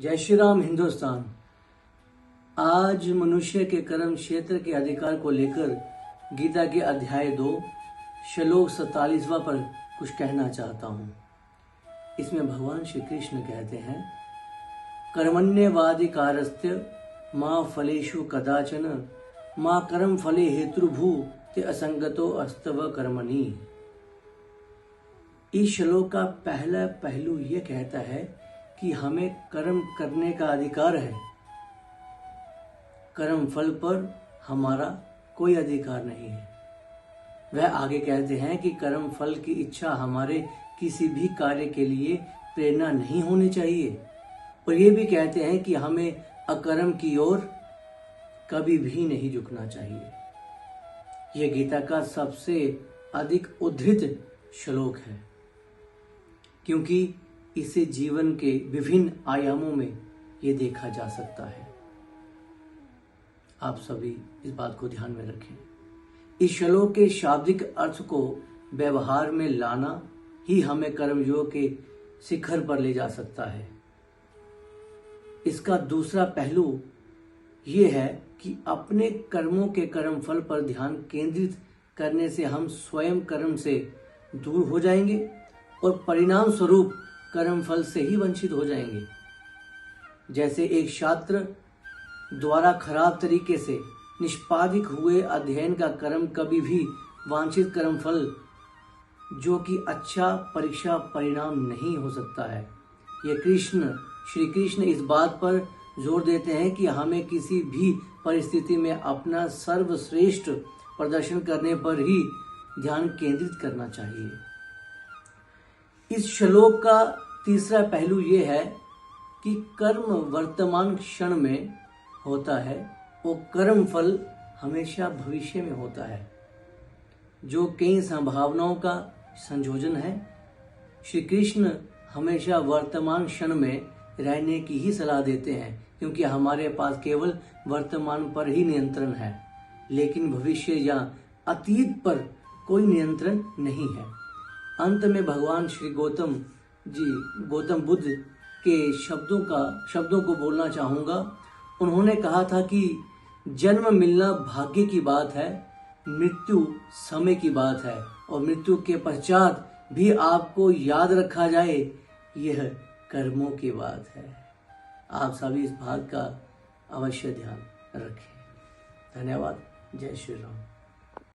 जय श्री राम हिंदुस्तान। आज मनुष्य के कर्म क्षेत्र के अधिकार को लेकर गीता के अध्याय 2 श्लोक 47वां पर कुछ कहना चाहता हूँ। इसमें भगवान श्री कृष्ण कहते हैं, कर्मण्येवाधिकारस्ते मां फलेषु कदाचन मां कर्म फले हेतुर्भू ते असंगतो अस्तव कर्मणि। इस श्लोक का पहला पहलू यह कहता है कि हमें कर्म करने का अधिकार है। कर्म फल पर हमारा कोई अधिकार नहीं है। वह आगे कहते हैं कि कर्म फल की इच्छा हमारे किसी भी कार्य के लिए प्रेरणा नहीं होनी चाहिए, और ये भी कहते हैं कि हमें अकर्म की ओर कभी भी नहीं झुकना चाहिए। यह गीता का सबसे अधिक उद्धृत श्लोक है, क्योंकि इसे जीवन के विभिन्न आयामों में ये देखा जा सकता है। आप सभी इस बात को ध्यान में रखें। इस श्लोक के शाब्दिक अर्थ को व्यवहार में लाना ही हमें कर्मयोग के शिखर पर ले जा सकता है। इसका दूसरा पहलू ये है कि अपने कर्मों के कर्मफल पर ध्यान केंद्रित करने से हम स्वयं कर्म से दूर हो जाएंगे और परिणाम स्वरूप कर्मफल से ही वंचित हो जाएंगे। जैसे एक छात्र द्वारा खराब तरीके से निष्पादित हुए अध्ययन का कर्म कभी भी वांछित कर्मफल जो कि अच्छा परीक्षा परिणाम नहीं हो सकता है। ये श्री कृष्ण इस बात पर जोर देते हैं कि हमें किसी भी परिस्थिति में अपना सर्वश्रेष्ठ प्रदर्शन करने पर ही ध्यान केंद्रित करना चाहिए। इस श्लोक का तीसरा पहलू यह है कि कर्म वर्तमान क्षण में होता है और कर्म फल हमेशा भविष्य में होता है, जो कई संभावनाओं का संयोजन है। श्री कृष्ण हमेशा वर्तमान क्षण में रहने की ही सलाह देते हैं, क्योंकि हमारे पास केवल वर्तमान पर ही नियंत्रण है, लेकिन भविष्य या अतीत पर कोई नियंत्रण नहीं है। अंत में भगवान श्री गौतम बुद्ध के शब्दों को बोलना चाहूँगा। उन्होंने कहा था कि जन्म मिलना भाग्य की बात है, मृत्यु समय की बात है, और मृत्यु के पश्चात भी आपको याद रखा जाए, यह कर्मों की बात है। आप सभी इस बात का अवश्य ध्यान रखें। धन्यवाद। जय श्री राम।